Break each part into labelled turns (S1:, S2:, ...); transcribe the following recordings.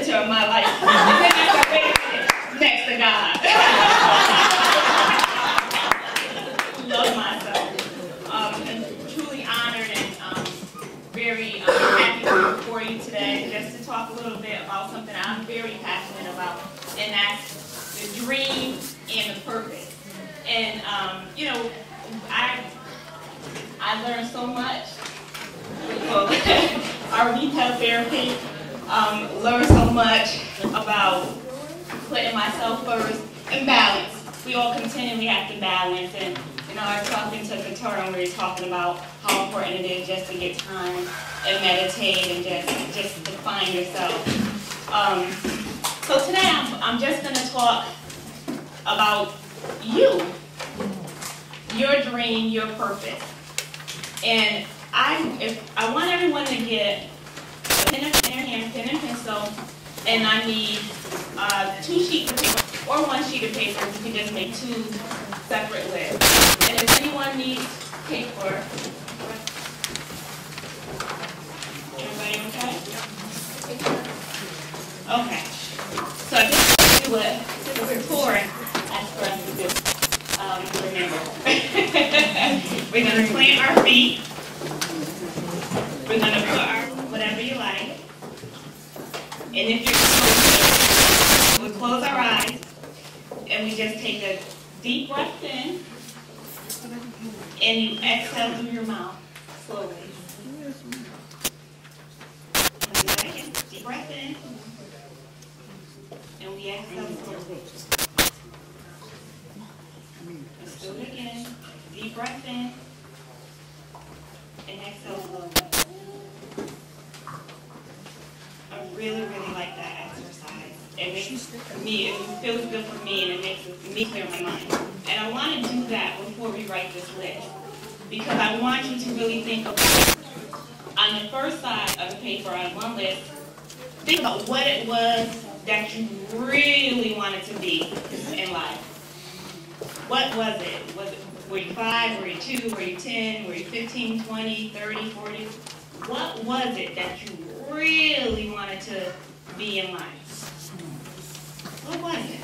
S1: center of my life. And then I said, wait a minute, next to God. Love myself. And truly honored and very happy to be before you today, just to talk a little bit about something I'm very passionate about, and that's the dream and the purpose. And you know, I learned so much with our retail therapy. Learned so much about putting myself first and balance. We all continually have to balance, and you know, I was talking to Katara and we were talking about how important it is just to get time and meditate and just define yourself. So today I'm just going to talk about you, your dream, your purpose. And I want everyone to get a pen in their hand, pen and pencil, and I need 2 sheets of paper or 1 sheet of paper. You can just make 2 separate lists. And if anyone needs paper, everybody okay? Okay. So I just do what Victoria asked for us to do. Remember. We're going to plant our feet. We're going to put our whatever you like. And if you're close, we'll close our eyes and we just take a deep breath in and you exhale through your mouth slowly. Deep breath in and we exhale slowly. Let's do it again. Deep breath in and exhale slowly. I really, really like that exercise. It makes me, it feels good for me, and it makes me clear my mind. And I want to do that before we write this list, because I want you to really think about, on the first side of the paper, on one list, think about what it was that you really wanted to be in life. What was it? Were you 5? Were you 2? Were you 10? Were you 15, 20, 30, 40? What was it that you really wanted to be in life? What was it?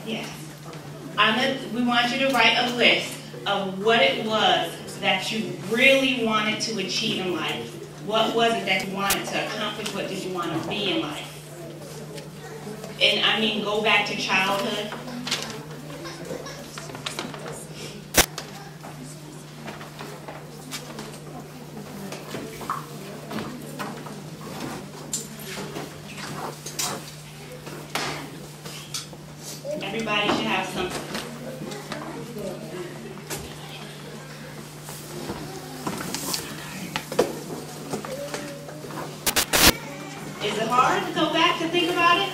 S1: Yes. We want you to write a list of what it was that you really wanted to achieve in life. What was it that you wanted to accomplish? What did you want to be in life? And I mean, go back to childhood. Everybody should have something. Is it hard to go back to think about it?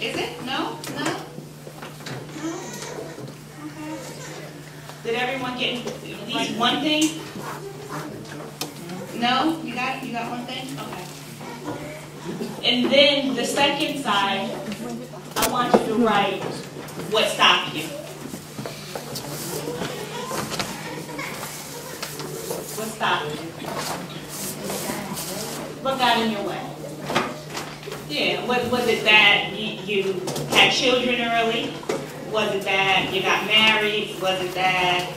S1: Is it? No? No? No? Okay. Did everyone get at least one thing? No? You got one thing? Okay. And then the second side, I want you to write what stopped you. What stopped you? What got in your way? Yeah, was it that you had children early? Was it that you got married? Was it that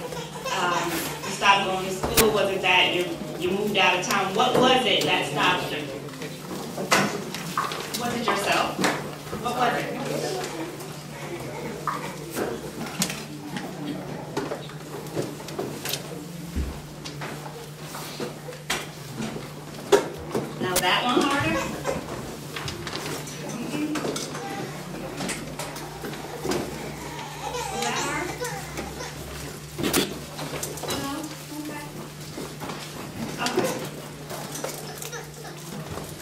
S1: you stopped going to school? Was it that you moved out of town? What was it that stopped you? Was it yourself? What was it? Now that one harder? Was that hard? No? Okay. Okay.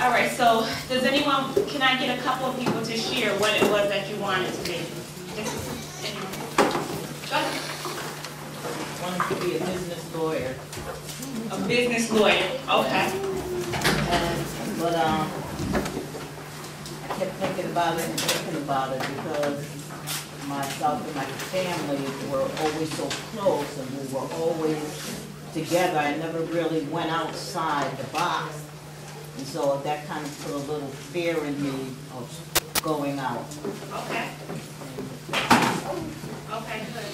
S1: All right, so does anyone, can I get a couple of people to share what it was that you wanted to be? Anyone? Go ahead.
S2: I wanted to be a business lawyer.
S1: A business lawyer, okay.
S2: But I kept thinking about it and thinking about it because myself and my family were always so close, and we were always together. I never really went outside the box. And so that kind of put a little fear in me of going out.
S1: Okay. Okay, good.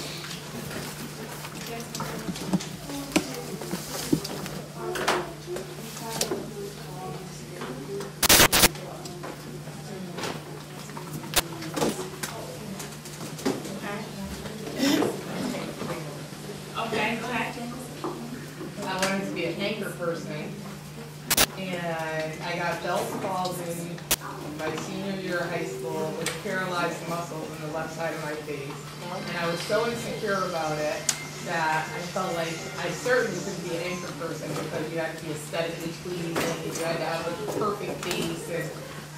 S1: Okay, go ahead.
S3: I wanted to be a anchor person, and I got Bell's palsy my senior year of high school with paralyzed muscles in the left side of my face. And I was so insecure about it that I felt like I certainly couldn't be an anchor person because you had to be aesthetically pleasing, you had to have a perfect face, and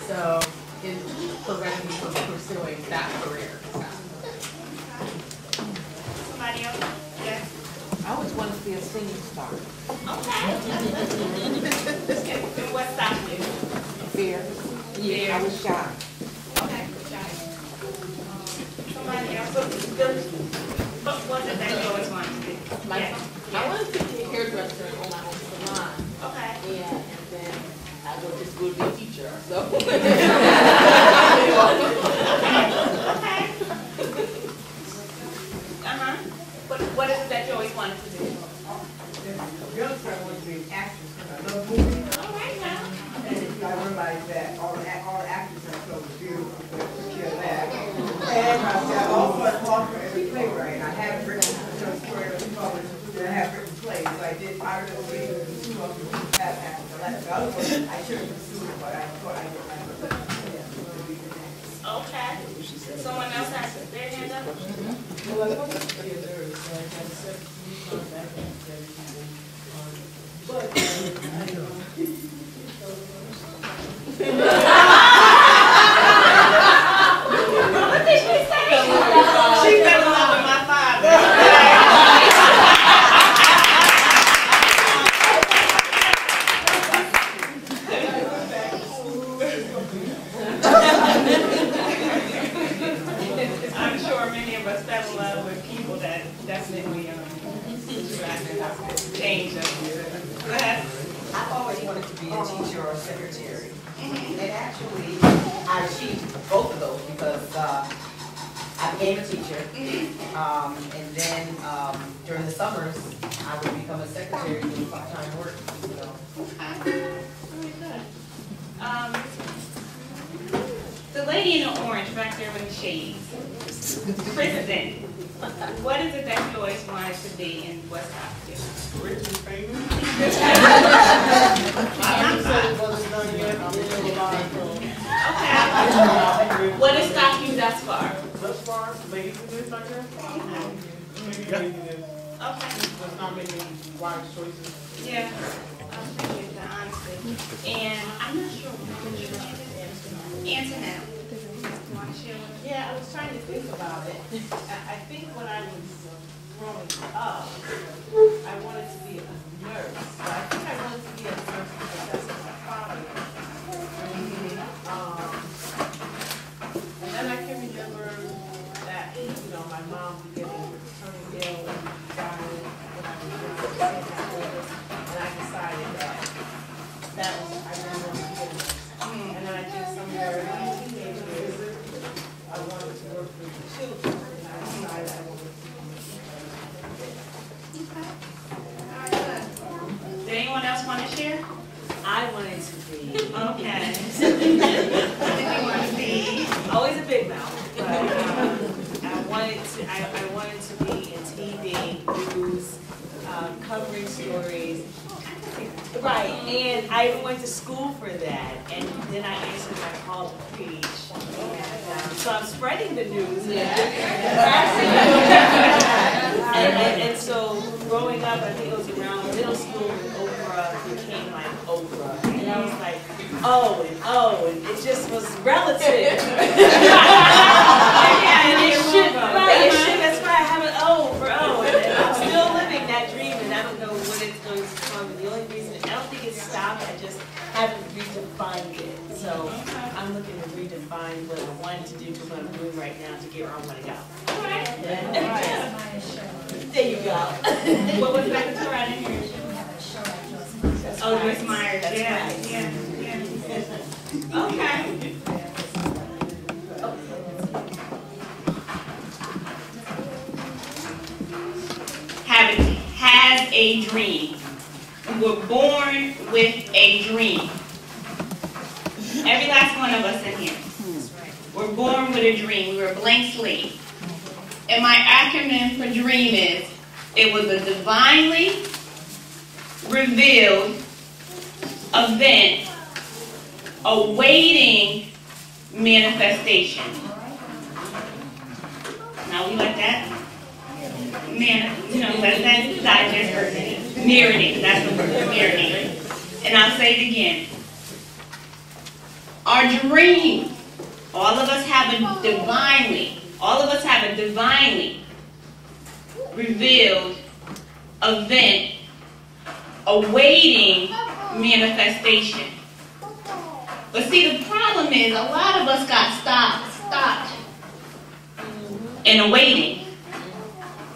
S3: so it prevented me from pursuing that career.
S1: Somebody else? Yes.
S2: I always wanted to be a singing star.
S1: Okay. And what stopped you?
S2: Fear.
S1: Yeah.
S2: I was shy.
S1: Okay, got it. Somebody else? What was it that you always wanted to do? Yes.
S3: I wanted to be a hairdresser and own my own salon.
S1: Okay.
S3: Yeah, and then I go to school to be a teacher, so.
S1: Okay. What is it that you always wanted to do?
S4: Girls, I want to be an actress because I love movies.
S1: All right now.
S4: And I realized that all actors are so beautiful, but to kill that. And I said, I also want to be a playwright. I have written some story of published, and I have written plays. So I did Pirates of the Caribbean and two of them have happened. The other one, I should have pursued it, but I thought I didn't like it.
S1: Okay. Someone else has their hand up?
S2: Well, I wanted to be a nurse, so I had 17 contacts and everything. But
S1: What did she say? She fell in love with my father. I'm sure many of us fell in love with people that definitely changed us. Go ahead.
S5: I've always wanted to be a teacher or a secretary. And actually, I achieved both of those because I became a teacher. And then during the summers, I would become a secretary doing part-time work. So.
S1: Very good. The lady in the orange back there with the shades. Kristen, what is it that you always wanted to be and what stopped you?
S4: Rich and famous.
S1: Okay. What has stopped you thus far?
S4: Thus far, laziness, I guess. Maybe laziness.
S1: Okay.
S4: Just not making wise choices.
S1: Yeah. I appreciate the honesty. And I'm not sure what your name is. Answer now. You want to share with us?
S2: yeah, I was trying to think about it. I think when I was growing up, I wanted to be a nurse. So I think I wanted to be a nurse because that's what my father was. And then I can remember that, you know, my mom turning ill and dying when I was young, and I decided that was, I really wanted to be a nurse. And then I think somewhere in my teenage years, I wanted to work with the children, and I decided I wanted to
S1: Did anyone else want to share?
S6: I wanted to be,
S1: Okay. What did you want to be?
S6: always a big mouth, but I wanted to be in TV, news, covering stories. Right, and I even went to school for that, and then I answered my call to preach. And, so I'm spreading the news. And so growing up, I think it was around middle school when Oprah became like Oprah. And I was like, and it just was relative. And it should, that's why I have an O for O. And I'm still living that dream, and I don't know when it's going to come. The only reason, I don't think it's stopped, I just haven't redefined it. So I'm looking to redefine what I wanted to do, because when what I'm doing right now to get where I want to go. There you go.
S1: What was that tour? I didn't hear you. Oh, Joyce Myers. Yeah, yeah, yeah. Okay. Has a dream. We were born with a dream. Every last one of us in here. We're born with a dream. We were a blank slate. And my acronym for dream is, it was a divinely revealed event awaiting manifestation. Now we like that? That's digest version. Marinating, that's the word, marinating. And I'll say it again. Our dream, all of us have a divinely revealed event awaiting manifestation. But see, the problem is a lot of us got stopped in awaiting.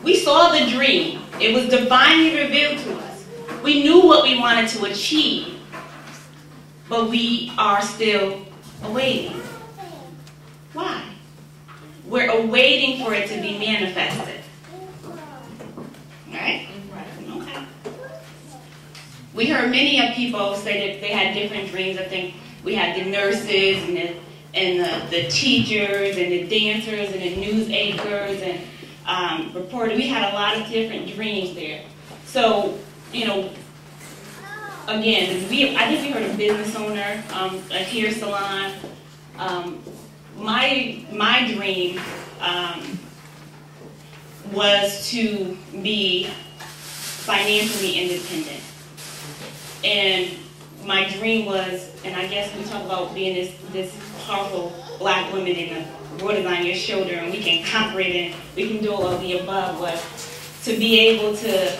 S1: We saw the dream. It was divinely revealed to us. We knew what we wanted to achieve, but we are still awaiting. Why? We're awaiting for it to be manifested. Right? Okay. We heard many of people say that they had different dreams. I think we had the nurses and the teachers and the dancers and the news anchors and reporters. We had a lot of different dreams there. So, again, I think we heard a business owner, a hair salon. My dream was to be financially independent. And my dream was, and I guess we talk about being this powerful black woman in the world is on your shoulder and we can conquer it and we can do all of the above, was to be able to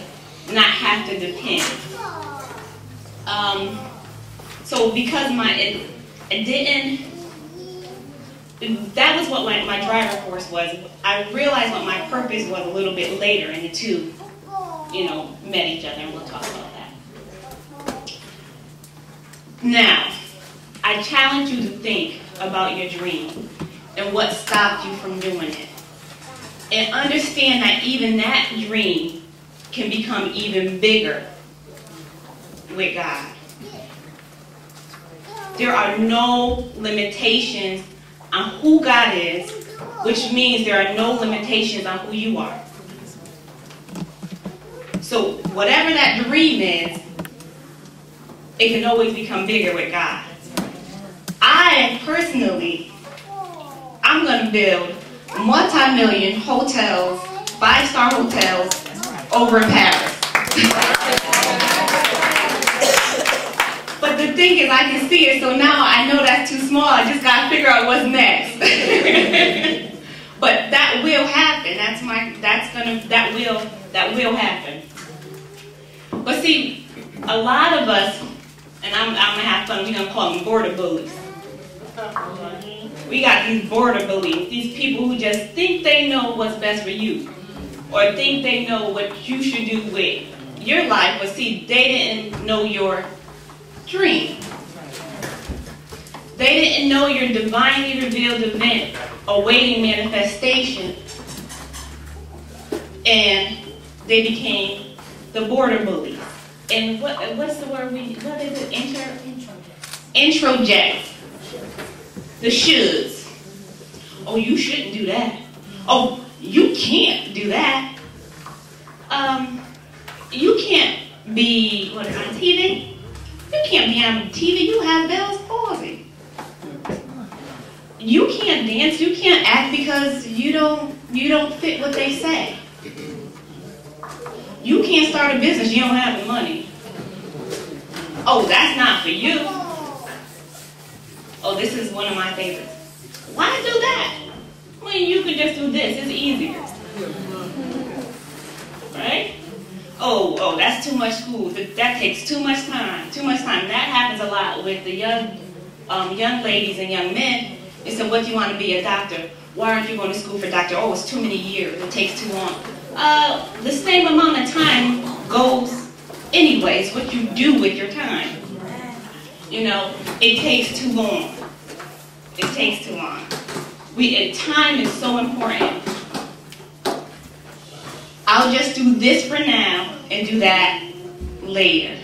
S1: not have to depend. So because that was what my driver force was. I realized what my purpose was a little bit later, and the two, met each other, and we'll talk about that. Now, I challenge you to think about your dream and what stopped you from doing it. And understand that even that dream can become even bigger with God. There are no limitations on who God is, which means there are no limitations on who you are. So whatever that dream is, it can always become bigger with God. I'm going to build multi-million hotels, 5-star hotels over in Paris. But the thing is, I can see it, so now I know that's too small. I just got to figure out what's next. But that will happen. That will happen. But see, a lot of us, and I'm gonna have fun. We're gonna call them border bullies. We got these border bullies. These people who just think they know what's best for you, or think they know what you should do with your life. But see, they didn't know your dream. They didn't know your divinely revealed event awaiting manifestation, and they became the border bullies. And what's the word what is it? Introject. The shoulds. Oh, you shouldn't do that. Oh, you can't do that. You can't be on TV. You can't be on TV. You have Bell's palsy. You can't dance. You can't act because you don't fit what they say. You can't start a business. You don't have the money. Oh, that's not for you. Oh, this is one of my favorites. Why do that? Well, you could just do this. It's easier. Right? Oh, that's too much school. That takes too much time. That happens a lot with the young ladies and young men. They said, what do you want to be, a doctor? why aren't you going to school for doctor? Oh, it's too many years, it takes too long. The same amount of time goes anyways, what you do with your time. You know, it takes too long. It takes too long. Time is so important. I'll just do this for now and do that later.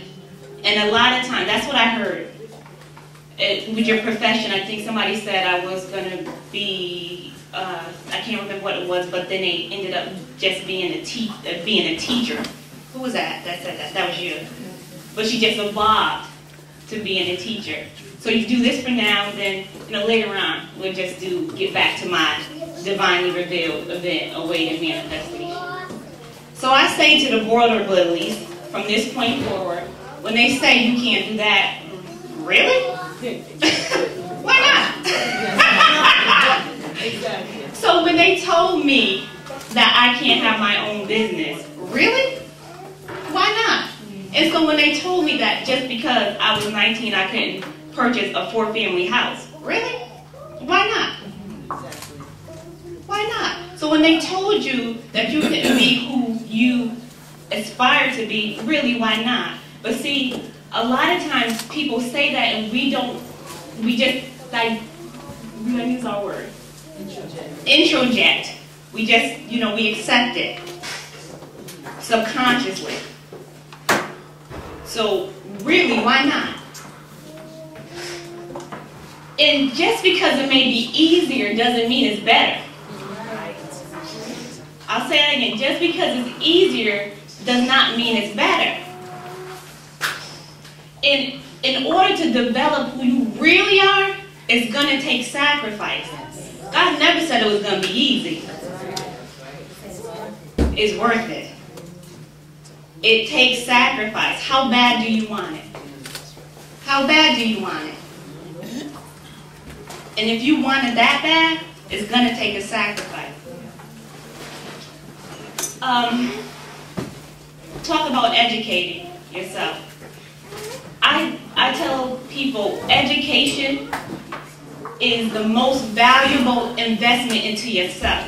S1: And a lot of times, that's what I heard. With your profession, I think somebody said I was going to be, I can't remember what it was, but then they ended up just being a teacher. Who was that said that? That was you. But she just evolved to being a teacher. So you do this for now, then later on we'll just get back to my divinely revealed event, awaited manifestation. So I say to the broiler lilies from this point forward, when they say you can't do that, really? Why not?
S6: Exactly.
S1: So when they told me that I can't have my own business, really? Why not? And so when they told me that just because I was 19 I couldn't purchase a 4-family house, really? Why not? Why not? So when they told you that you couldn't be who you aspire to be, really, why not? But see, a lot of times people say that and we don't use our word. Introject. We just, we accept it subconsciously. So really, why not? And just because it may be easier doesn't mean it's better. I'll say that again. Just because it's easier does not mean it's better. In order to develop who you really are, it's going to take sacrifice. God never said it was going to be easy. It's worth it. It takes sacrifice. How bad do you want it? How bad do you want it? And if you want it that bad, it's going to take a sacrifice. Talk about educating yourself. I tell people education is the most valuable investment into yourself.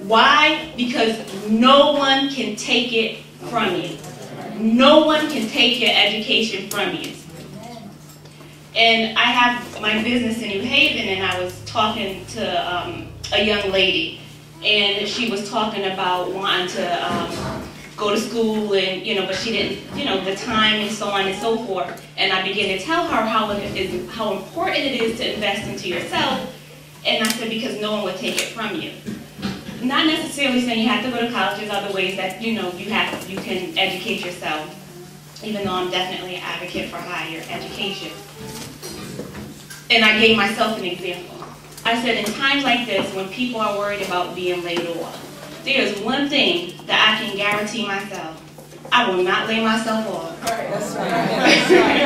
S1: Why? Because no one can take it from you. No one can take your education from you. And I have my business in New Haven, and I was talking to a young lady, and she was talking about wanting to go to school, and but she didn't, the time and so on and so forth. And I began to tell her how important it is to invest into yourself. And I said, because no one would take it from you. Not necessarily saying you have to go to college. There's other ways that you can educate yourself. Even though I'm definitely an advocate for higher education. And I gave myself an example. I said, in times like this, when people are worried about being laid off, there's one thing that I can guarantee myself. I will not lay myself off.
S3: That's right.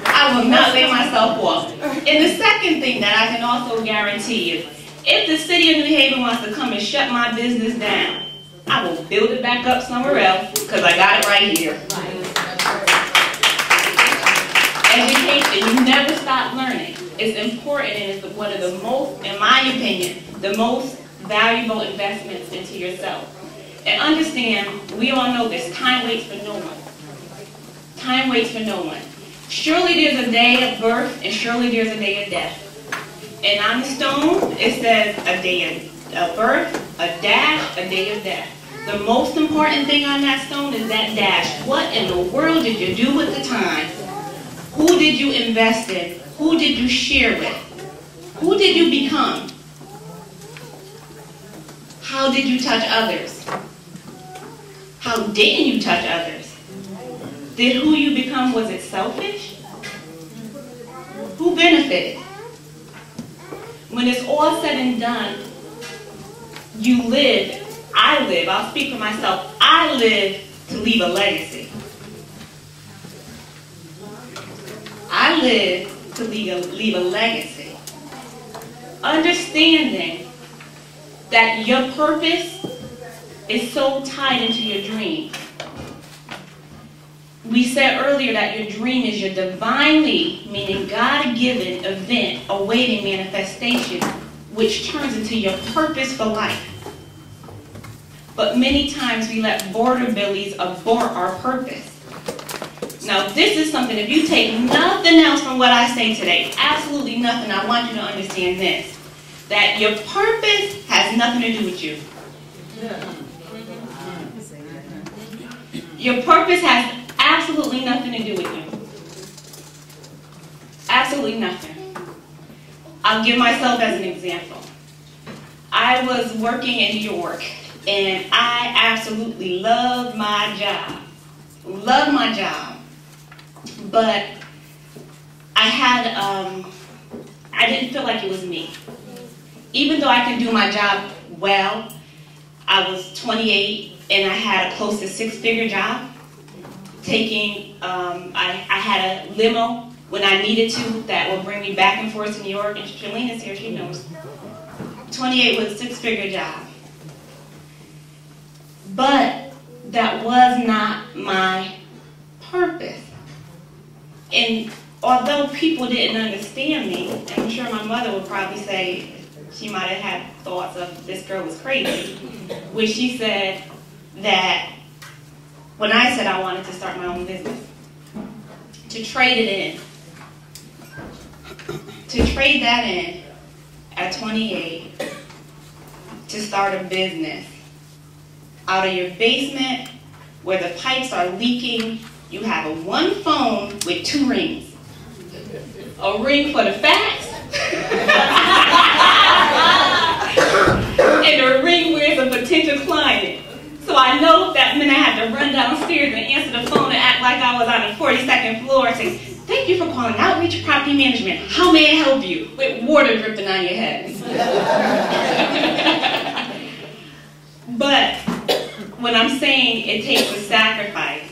S1: I will not lay myself off. And the second thing that I can also guarantee is, if the city of New Haven wants to come and shut my business down, I will build it back up somewhere else because I got it right here. Education, you never stop learning. It's important, and it's one of the most, in my opinion, the most valuable investments into yourself. And understand, we all know this, time waits for no one. Time waits for no one. Surely there's a day of birth, and surely there's a day of death. And on the stone, it says a day of birth, a dash, a day of death. The most important thing on that stone is that dash. What in the world did you do with the time? Who did you invest in? Who did you share with? Who did you become? How did you touch others? How didn't you touch others? Did who you become, was it selfish? Who benefited? When it's all said and done, you live, I'll speak for myself, I live to leave a legacy. I live to leave a legacy. Understanding that your purpose is so tied into your dream. We said earlier that your dream is your divinely, meaning God-given event awaiting manifestation, which turns into your purpose for life. But many times we let border billies abort our purpose. Now, this is something, if you take nothing else from what I say today, absolutely nothing, I want you to understand this, that your purpose has nothing to do with you. Your purpose has absolutely nothing to do with you. Absolutely nothing. I'll give myself as an example. I was working in New York, and I absolutely loved my job. Loved my job. But I didn't feel like it was me. Even though I can do my job well, I was 28 and I had a close to six-figure job. I had a limo when I needed to that would bring me back and forth to New York. And Shalene is here, she knows. 28 was a six-figure job. But that was not my purpose. And although people didn't understand me, and I'm sure my mother would probably say she might have had thoughts of this girl was crazy, when she said that when I said I wanted to start my own business, to trade it in, to trade that in at 28, to start a business out of your basement where the pipes are leaking. You have one phone with two rings. A ring for the fax, and a ring where it's a potential client. So I know that meant I had to run downstairs and answer the phone and act like I was on the 42nd floor and say, "Thank you for calling Outreach Property Management. How may I help you?" With water dripping on your head. But when I'm saying it takes a sacrifice,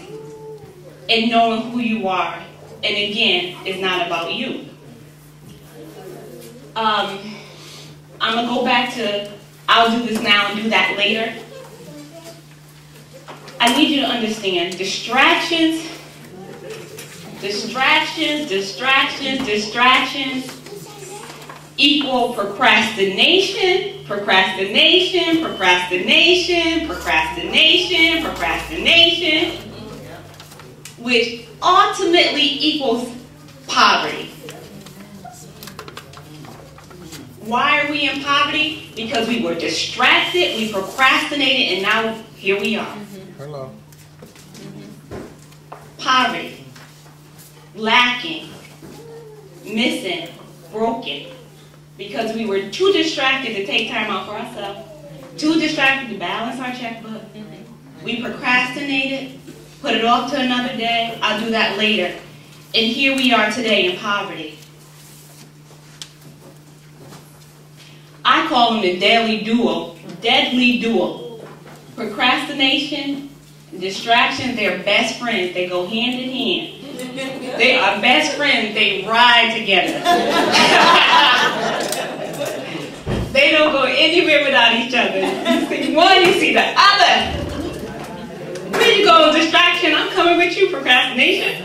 S1: and knowing who you are, and again, it's not about you. I'm going to go back to, I'll do this now and do that later. I need you to understand, distractions equal procrastination, which ultimately equals poverty. Why are we in poverty? Because we were distracted, we procrastinated, and now here we are.
S7: Hello.
S1: Poverty, lacking, missing, broken. Because we were too distracted to take time out for ourselves, too distracted to balance our checkbook. We procrastinated, put it off to another day, I'll do that later. And here we are today in poverty. I call them the deadly duo. Procrastination, distraction, they're best friends. They go hand in hand. They are best friends. They ride together. They don't go anywhere without each other. You see one, you see the other. Where you go, distraction? I'm coming with you, procrastination.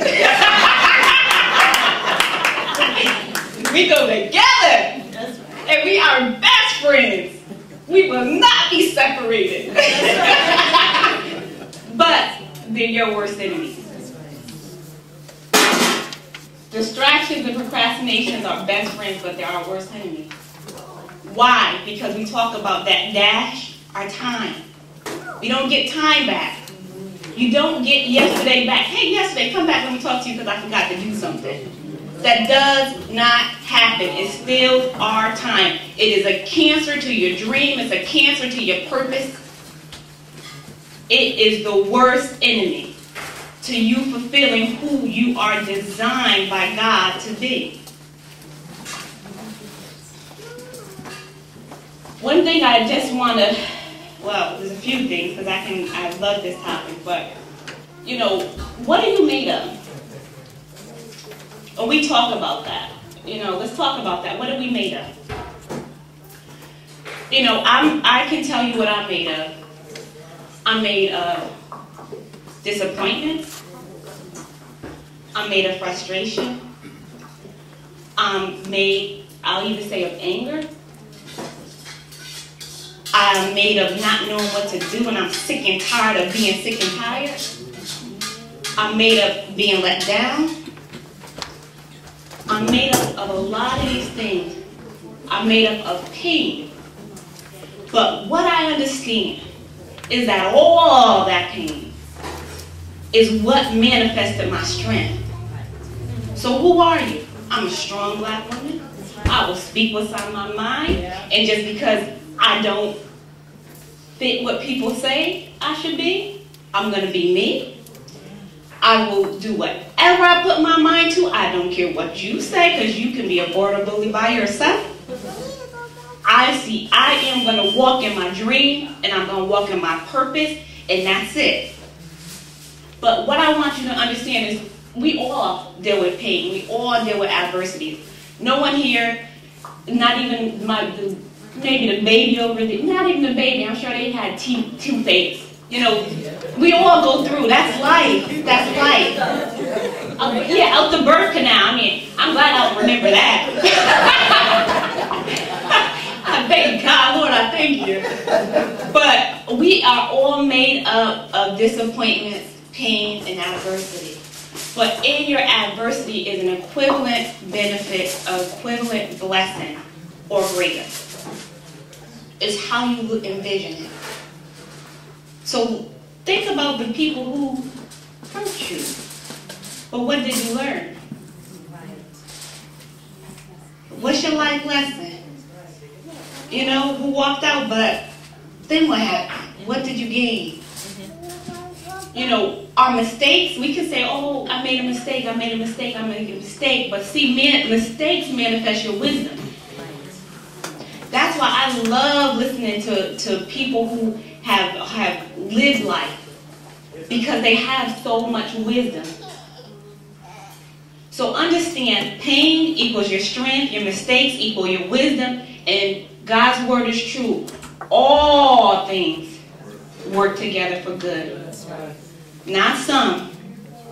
S1: We go together. And we are best friends. We will not be separated. But they're your worst enemies. Distractions and procrastinations are best friends, but they're our worst enemies. Why? Because we talk about that dash, our time. We don't get time back. You don't get yesterday back. Hey, yesterday, come back, let me talk to you because I forgot to do something. That does not happen. It steals our time. It is a cancer to your dream. It's a cancer to your purpose. It is the worst enemy to you fulfilling who you are designed by God to be. One thing I just want to, well, there's a few things because I love this topic, but, you know, what are you made of? And we talk about that. You know, let's talk about that. What are we made of? You know, I can tell you what I'm made of. I'm made of disappointments. I'm made of frustration. I'm made, I'll even say, of anger. I'm made of not knowing what to do, and I'm sick and tired of being sick and tired. I'm made of being let down. I'm made up of a lot of these things. I'm made up of pain. But what I understand is that all that pain is what manifested my strength. So who are you? I'm a strong black woman. I will speak what's on my mind. And just because I don't fit what people say I should be, I'm going to be me. I will do whatever I put my mind to. I don't care what you say, because you can be a border bully by yourself. I am going to walk in my dream, and I'm going to walk in my purpose, and that's it. But what I want you to understand is we all deal with pain. We all deal with adversities. No one here, not even maybe the baby over there, not even the baby, I'm sure they had toothaches. You know, we all go through. That's life. That's life. Yeah, out the birth canal. I mean, I'm glad I don't remember that. I thank God, Lord, I thank you. But we are all made up of disappointments, pain, and adversity. But in your adversity is an equivalent benefit, an equivalent blessing, or greater. It's how you envision it. So think about the people who hurt you. But what did you learn? What's your life lesson? You know, who walked out, but then what happened? What did you gain? You know, our mistakes, we can say, oh, I made a mistake, I made a mistake, I made a mistake. But see, mistakes manifest your wisdom. That's why I love listening to people who have lived life, because they have so much wisdom. So understand, pain equals your strength, your mistakes equal your wisdom, and God's word is true. All things work together for good. Not some.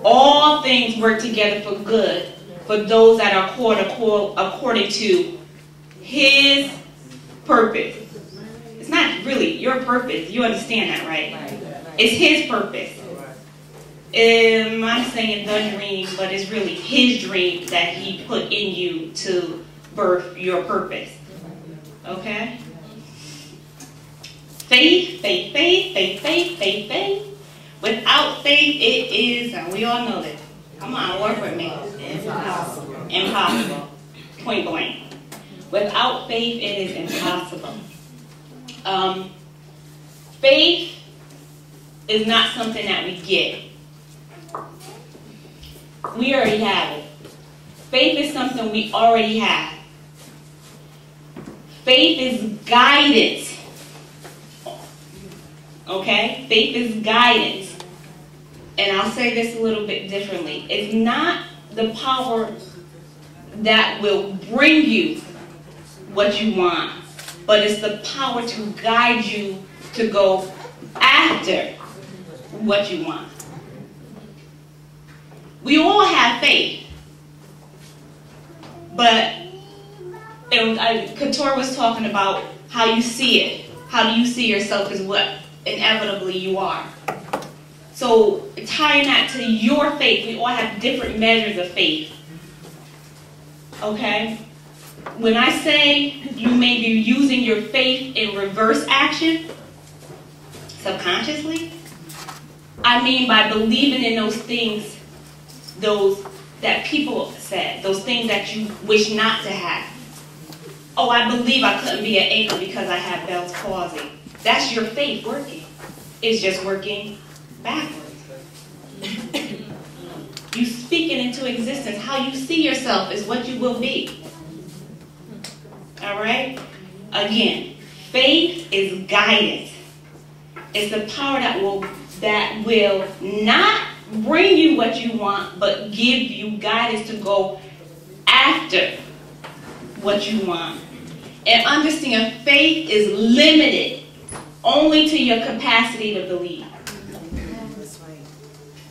S1: All things work together for good for those that are called according to His purpose. It's not really your purpose. You understand that, right? It's His purpose. I'm saying the dream, but it's really His dream that He put in you to birth your purpose. Okay? Faith, faith, faith, faith, faith, faith, faith. Without faith, it is, and we all know that. Come on, work with me. Impossible. Impossible. Point blank. Without faith, it is impossible. Faith is not something that we get. We already have it. Faith is something we already have. Faith is guidance. Okay? Faith is guidance. And I'll say this a little bit differently. It's not the power that will bring you what you want, but it's the power to guide you to go after what you want. We all have faith, but Couture was talking about how you see it. How do you see yourself as what inevitably you are? So tying that to your faith, we all have different measures of faith. Okay? When I say you may be using your faith in reverse action, subconsciously, I mean by believing in those things, those that people said, those things that you wish not to have. Oh, I believe I couldn't be an anchor because I have Bell's palsy. That's your faith working. It's just working backwards. You speak it into existence. How you see yourself is what you will be. All right? Again, faith is guidance. It's the power that will not bring you what you want, but give you guidance to go after what you want. And understand, faith is limited only to your capacity to believe.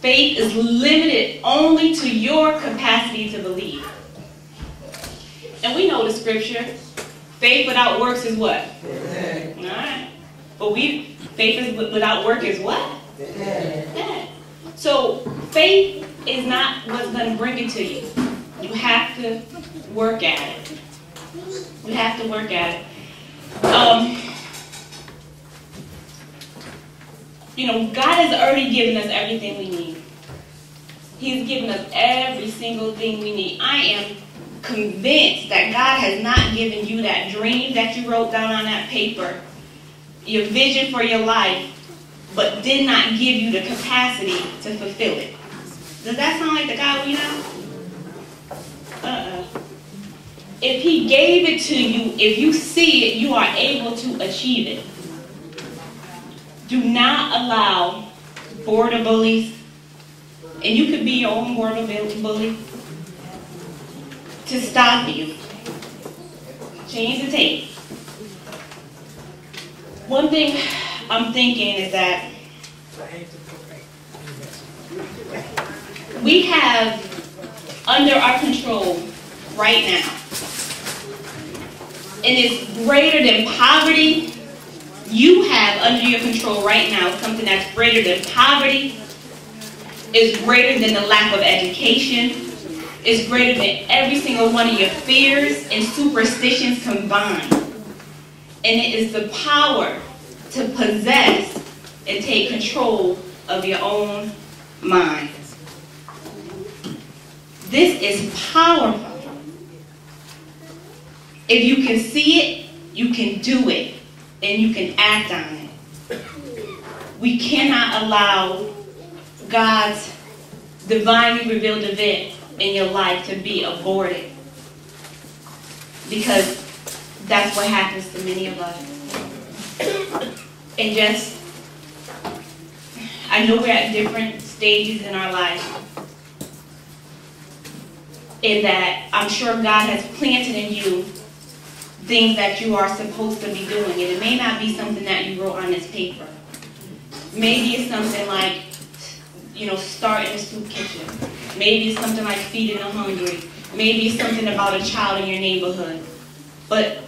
S1: Faith is limited only to your capacity to believe. And we know the scripture. Faith without works is what? Dead. All right. But faith is without work is what? Dead. So faith is not what's going to bring it to you. You have to work at it. You have to work at it. God has already given us everything we need. He's given us every single thing we need. I am convinced that God has not given you that dream that you wrote down on that paper, your vision for your life, but did not give you the capacity to fulfill it. Does that sound like the God we know? If He gave it to you, if you see it, you are able to achieve it. Do not allow border bullies, and you could be your own border bully, to stop you. Change the tape. One thing I'm thinking is that we have under our control right now, and it's greater than poverty. You have under your control right now something that's greater than poverty, is greater than the lack of education, is greater than every single one of your fears and superstitions combined. And it is the power to possess and take control of your own mind. This is powerful. If you can see it, you can do it, and you can act on it. We cannot allow God's divinely revealed event in your life to be aborted, because that's what happens to many of us. And I know we're at different stages in our life, in that I'm sure God has planted in you things that you are supposed to be doing, and it may not be something that you wrote on this paper. Maybe it's something like, starting a soup kitchen. Maybe it's something like feeding the hungry. Maybe it's something about a child in your neighborhood. But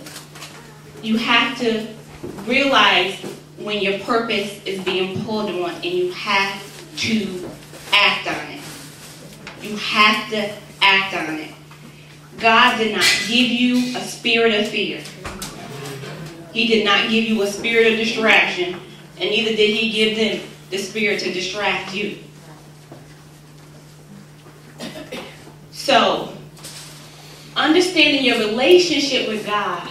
S1: you have to realize when your purpose is being pulled on, and you have to act on it. You have to act on it. God did not give you a spirit of fear. He did not give you a spirit of distraction, and neither did He give them the spirit to distract you. So, understanding your relationship with God,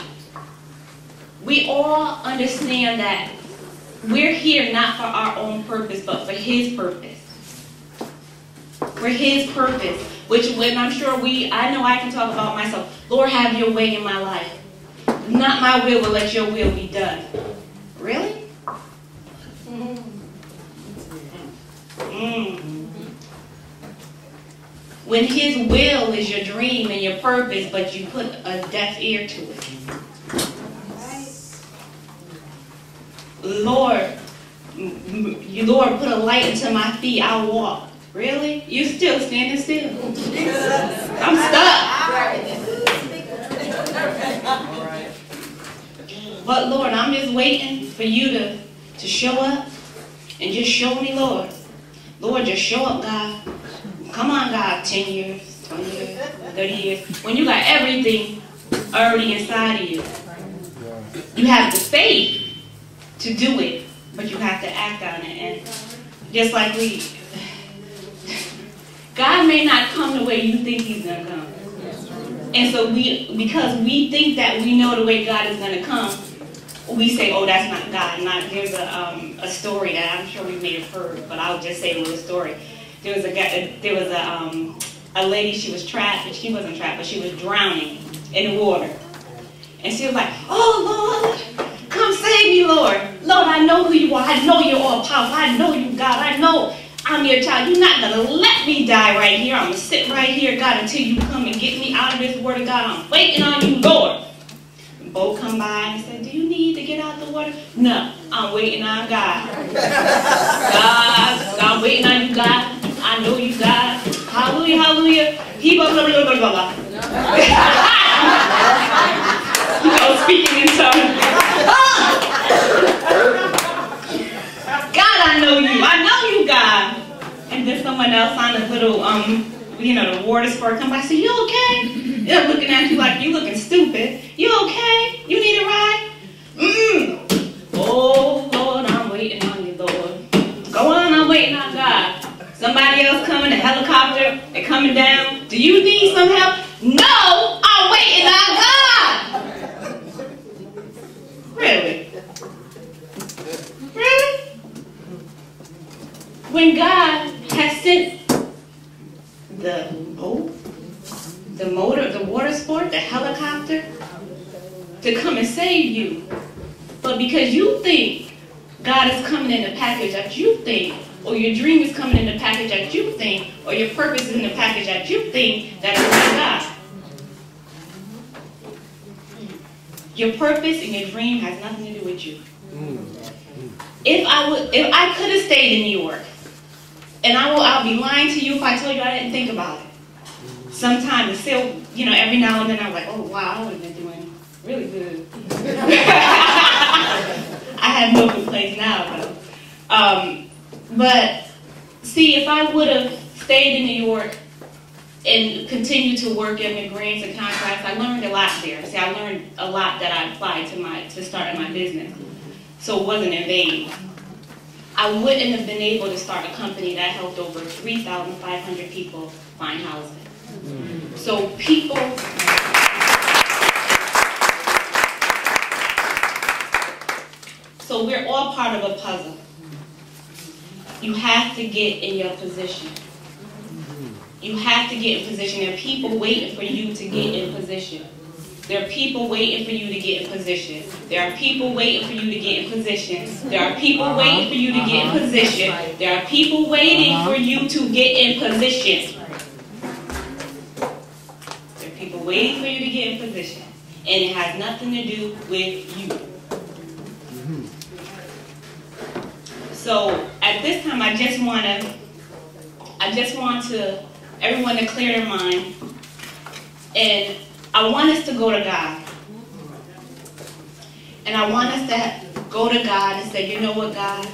S1: we all understand that we're here not for our own purpose, but for His purpose. For His purpose. Which, when I'm sure I know I can talk about myself. Lord, have your way in my life. Not my will, but let your will be done. Really? When His will is your dream and your purpose, but you put a deaf ear to it. Lord, put a light into my feet, I'll walk. Really? You still standing still? I'm stuck. But Lord, I'm just waiting for you to show up and just show me, Lord. Lord, just show up, God. Come on, God. 10 years, 20 years, 30 years. When you got everything already inside of you. You have the faith to do it, but you have to act on it. And just like God may not come the way you think He's going to come. And so because we think that we know the way God is going to come, we say, oh, that's not God. There's a story that I'm sure we may have heard, but I'll just say a little story. There was a lady, she was trapped, but she wasn't trapped, but she was drowning in the water. And she was like, oh, Lord, come save me, Lord. Lord, I know who you are. I know you're all powerful. I know you, God. I know I'm your child. You're not going to let me die right here. I'm going to sit right here, God, until you come and get me out of this water, God. I'm waiting on you, Lord. The boat come by and said, do you need to get out of the water? No, I'm waiting on God. God, I'm waiting on you, God. I know you, God. Hallelujah, hallelujah. He blah, blah, blah, blah, blah, blah. You know, speaking in tongues. God, I know you. I know you, God. And then someone else on a little, you know, the water squirt come by and say, you okay? They're looking at you like you looking stupid. You okay? You need a ride? Oh, Lord, I'm waiting on you, Lord. Go on, I'm waiting on God. Somebody else coming, a helicopter, they're coming down. Do you need some help? No, I'm waiting on God. Really? Really? When God has sent the boat, the motor, the water sport, the helicopter to come and save you, but because you think God is coming in the package that you think, or your dream is coming in the package that you think, or your purpose is in the package that you think, that is not God. Your purpose and your dream has nothing to do with you. If I could have stayed in New York, and I'll be lying to you if I told you I didn't think about it. Sometimes it's still, you know, every now and then I'm like, oh wow, I would have been doing really good. I have no complaints now, though. But see, if I would have stayed in New York and continued to work in the grants and contracts, I learned a lot there. See, I learned a lot that I applied to starting my business. So it wasn't in vain. I wouldn't have been able to start a company that helped over 3,500 people find housing. So people, so we're all part of a puzzle. You have to get in your position. You have to get in position. There are people waiting for you to get in position. There are people waiting for you to get in position. There are people waiting for you to get in position. There are people waiting for you to get in position. There are people waiting for you to get in position. There are people waiting for you to get in position. And it has nothing to do with you. So at this time, I just want to everyone to clear their mind, and I want us to go to God. And I want us to go to God and say, you know what, God?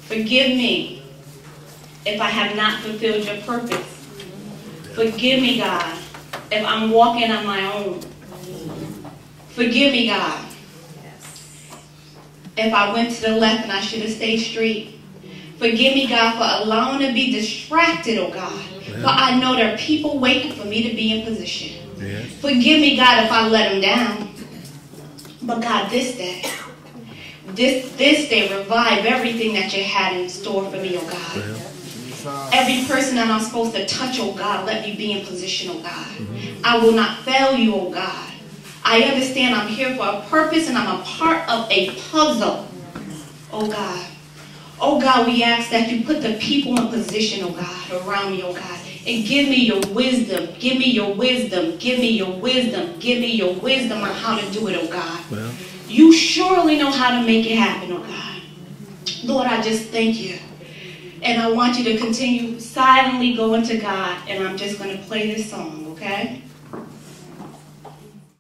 S1: Forgive me if I have not fulfilled your purpose. Forgive me, God, if I'm walking on my own. Forgive me, God, if I went to the left and I should have stayed straight. Forgive me, God, for allowing me to be distracted, oh God. For I know there are people waiting for me to be in position. Yes. Forgive me, God, if I let them down. But God, this day, revive everything that you had in store for me, oh God. Every person that I'm supposed to touch, oh God, let me be in position, oh God. I will not fail you, oh God. I understand I'm here for a purpose and I'm a part of a puzzle, oh God. Oh God, we ask that you put the people in position, oh God, around me, oh God. And give me your wisdom. Give me your wisdom. Give me your wisdom. Give me your wisdom on how to do it, oh God. Well, you surely know how to make it happen, oh God. Lord, I just thank you. And I want you to continue silently going to God. And I'm just going to play this song, okay?